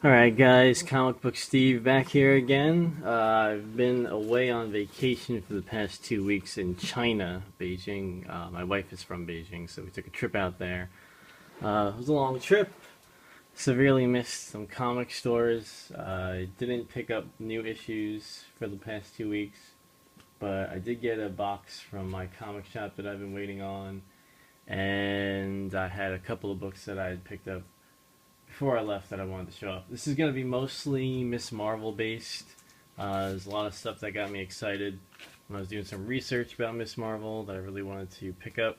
Alright guys, Comic Book Steve back here again. I've been away on vacation for the past 2 weeks in China, Beijing. My wife is from Beijing, so we took a trip out there. It was a long trip. Severely missed some comic stores. I didn't pick up new issues for the past 2 weeks, but I did get a box from my comic shop that I've been waiting on, and I had a couple of books that I had picked up before I left that I wanted to show off. This is going to be mostly Ms.Marvel based. There's a lot of stuff that got me excited when I was doing some research about Ms.Marvel that I really wanted to pick up.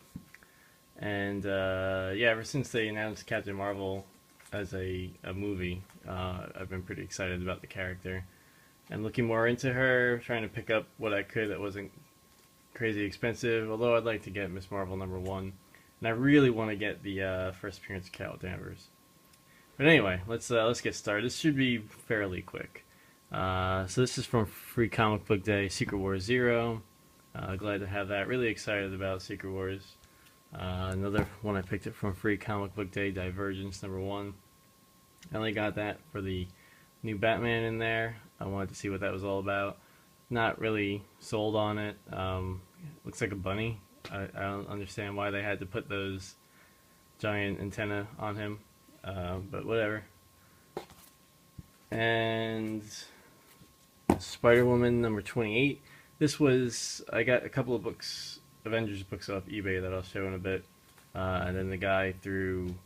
And yeah, ever since they announced Captain Marvel as a movie, I've been pretty excited about the character. And looking more into her, trying to pick up what I could that wasn't crazy expensive, although I'd like to get Ms.Marvel #1. And I really want to get the first appearance of Carol Danvers. But anyway, let's get started. This should be fairly quick. So this is from Free Comic Book Day, Secret Wars 0. Glad to have that. Really excited about Secret Wars. Another one I picked up from Free Comic Book Day, Divergence #1. I only got that for the new Batman in there. I wanted to see what that was all about. Not really sold on it. Looks like a bunny. I don't understand why they had to put those giant antenna on him. But whatever. And Spider-Woman #28. This was, I got a couple of books, Avengers books off eBay that I'll show in a bit. And then the guy threw,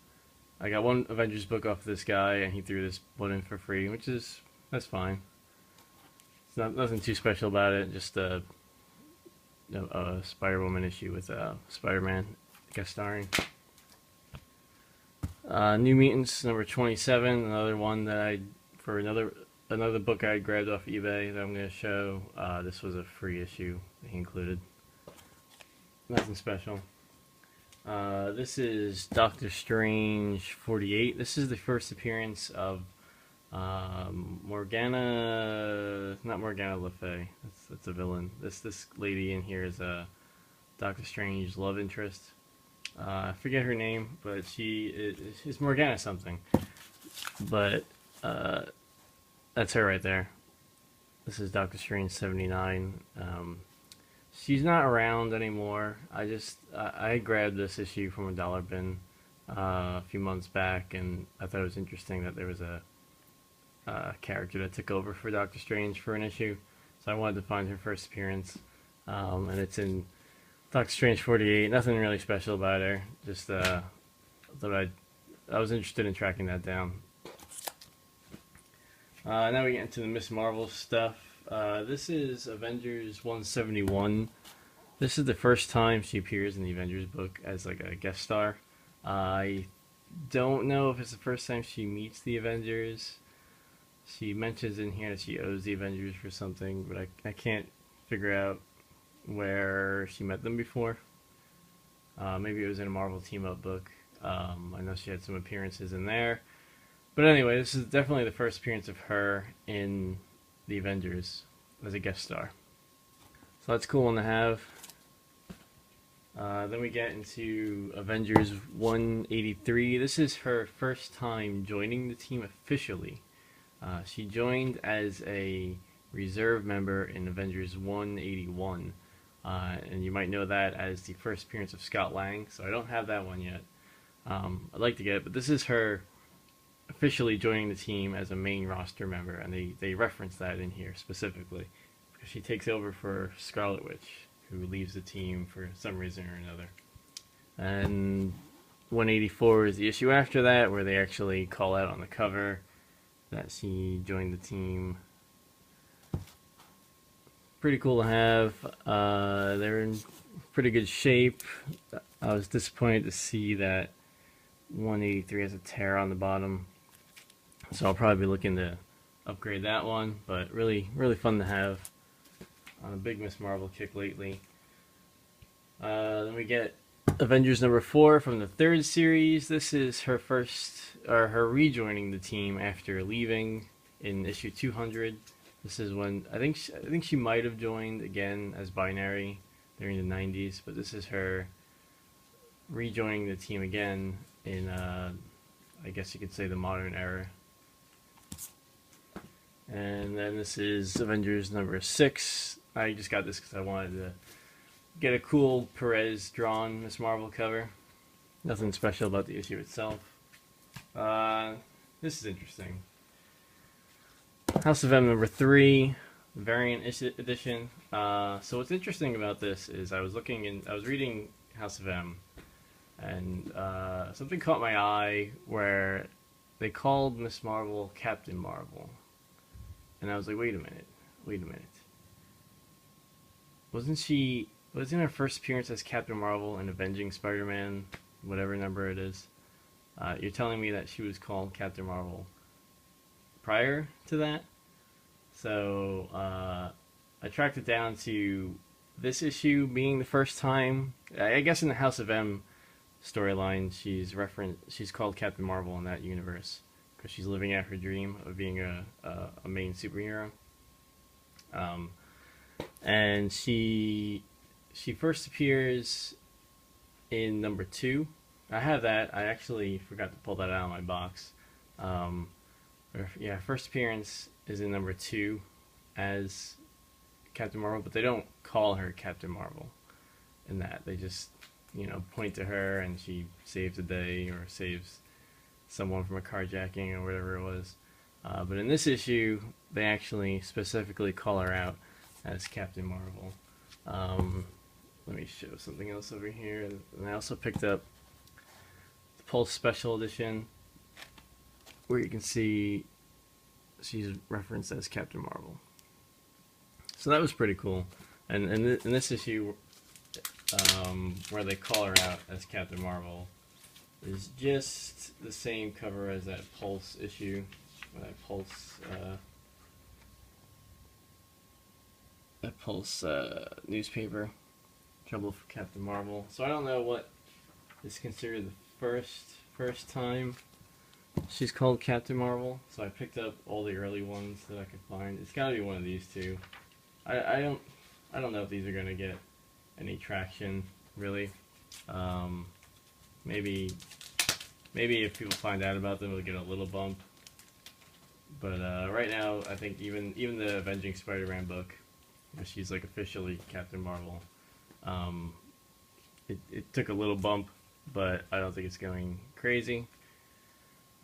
I got one Avengers book off this guy, and he threw this one in for free, that's fine. It's nothing too special about it, just a Spider-Woman issue with Spider-Man guest starring. New Mutants #27, another one that for another book I grabbed off eBay that I'm going to show. This was a free issue he included. Nothing special. This is Doctor Strange 48. This is the first appearance of Morgana, not Morgana Le Fay. That's a villain. This lady in here is a Doctor Strange love interest. I forget her name, but she is Morgana something. But that's her right there. This is Doctor Strange 79. She's not around anymore. I grabbed this issue from a dollar bin a few months back, and I thought it was interesting that there was a character that took over for Doctor Strange for an issue. So I wanted to find her first appearance, and it's in Doctor Strange 48. Nothing really special about her. Just thought I was interested in tracking that down. Now we get into the Ms.Marvel stuff. This is Avengers 171. This is the first time she appears in the Avengers book as like a guest star. I don't know if it's the first time she meets the Avengers. She mentions in here that she owes the Avengers for something, but I can't figure out where she met them before. Maybe it was in a Marvel team-up book. I know she had some appearances in there. But anyway, this is definitely the first appearance of her in the Avengers as a guest star. So that's cool one to have. Then we get into Avengers 183. This is her first time joining the team officially. She joined as a reserve member in Avengers 181. And you might know that as the first appearance of Scott Lang, so I don't have that one yet. I'd like to get it, but this is her officially joining the team as a main roster member, and they reference that in here specifically, because she takes over for Scarlet Witch, who leaves the team for some reason or another. And 184 is the issue after that, where they actually call out on the cover that she joined the team. Pretty cool to have. They're in pretty good shape. I was disappointed to see that 183 has a tear on the bottom, so I'll probably be looking to upgrade that one. But really fun to have on a big Ms.Marvel kick lately. Then we get Avengers #4 from the third series. This is her her rejoining the team after leaving in issue 200. This is when I think she might have joined again as Binary during the 90s, but this is her rejoining the team again in I guess you could say the modern era. And then this is Avengers number 6. I just got this because I wanted to get a cool Perez drawn Ms. Marvel cover. Nothing special about the issue itself. This is interesting. House of M number 3, variant edition. So what's interesting about this is I was reading House of M, and something caught my eye where they called Ms. Marvel Captain Marvel. And I was like, wait a minute. Wasn't her first appearance as Captain Marvel in Avenging Spider-Man, whatever number it is? You're telling me that she was called Captain Marvel prior to that? So, I tracked it down to this issue being the first time. I guess in the House of M storyline, she's called Captain Marvel in that universe, because she's living out her dream of being a main superhero. And she first appears in number 2. I have that. I actually forgot to pull that out of my box. First appearance is in number 2 as Captain Marvel, but they don't call her Captain Marvel in that. They just, point to her and she saves the day or saves someone from a carjacking or whatever it was. But in this issue, they actually specifically call her out as Captain Marvel. Let me show something else over here. And I also picked up the Pulse Special Edition, where you can see she's referenced as Captain Marvel. So that was pretty cool. And in this issue, where they call her out as Captain Marvel, is just the same cover as that Pulse issue, that Pulse newspaper, Trouble for Captain Marvel. So I don't know what is considered the first time she's called Captain Marvel. So I picked up all the early ones that I could find. It's got to be one of these two. I don't know if these are gonna get any traction, really. Maybe if people find out about them, it'll get a little bump. But right now, I think even the Avenging Spider-Man book, where she's like officially Captain Marvel, it took a little bump, but I don't think it's going crazy.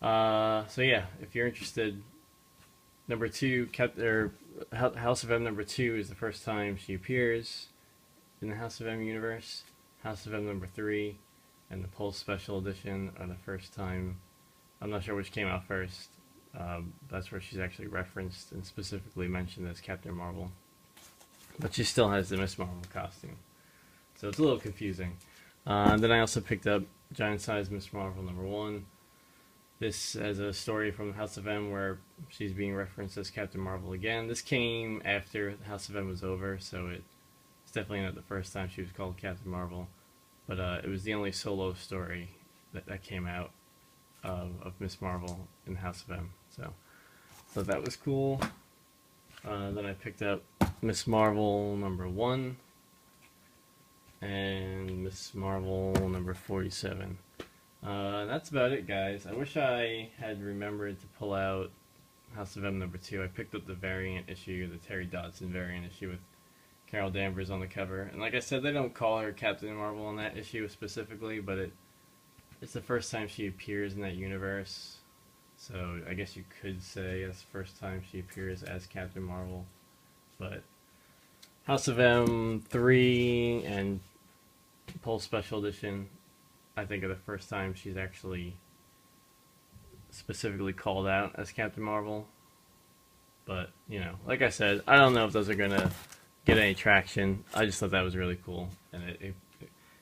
So yeah, if you're interested, number 2, House of M number 2 is the first time she appears in the House of M universe. House of M number 3 and the Pulse Special Edition are the first time. I'm not sure which came out first. That's where she's actually referenced and specifically mentioned as Captain Marvel. But she still has the Ms.Marvel costume. So it's a little confusing. Then I also picked up Giant Size Ms.Marvel number 1. This as a story from House of M where she's being referenced as Captain Marvel again. This came after House of M was over, so it's definitely not the first time she was called Captain Marvel. But it was the only solo story that came out of Ms. Marvel in House of M. So that was cool. Then I picked up Ms. Marvel number 1 and Ms. Marvel number 47. That's about it, guys. I wish I had remembered to pull out House of M number 2. I picked up the variant issue, the Terry Dodson variant issue with Carol Danvers on the cover. And like I said, they don't call her Captain Marvel in that issue specifically, but it's the first time she appears in that universe. So I guess you could say it's the first time she appears as Captain Marvel. But House of M 3 and Pulse Special Edition, I think, are the first time she's actually specifically called out as Captain Marvel. But, like I said, I don't know if those are going to get any traction. I just thought that was really cool. And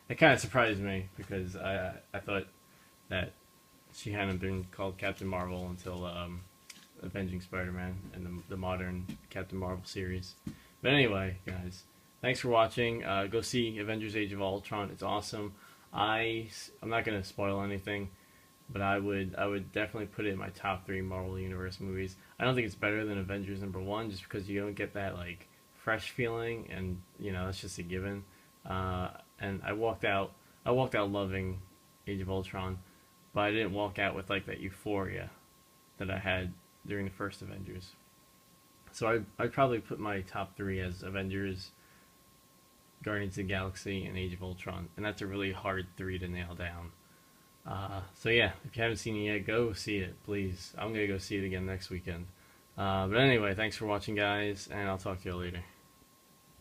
it kind of surprised me because I thought that she hadn't been called Captain Marvel until Avenging Spider-Man and the modern Captain Marvel series. But anyway, guys, thanks for watching. Go see Avengers Age of Ultron. It's awesome. I'm not going to spoil anything, but I would definitely put it in my top 3 Marvel Universe movies. I don't think it's better than Avengers number 1 just because you don't get that like fresh feeling, and that's just a given. And I walked out loving Age of Ultron, but I didn't walk out with like that euphoria that I had during the first Avengers. So I'd probably put my top three as Avengers, Guardians of the Galaxy, and Age of Ultron, and that's a really hard three to nail down. So yeah, if you haven't seen it yet, go see it, please. I'm gonna go see it again next weekend. But anyway, thanks for watching, guys, and I'll talk to you later.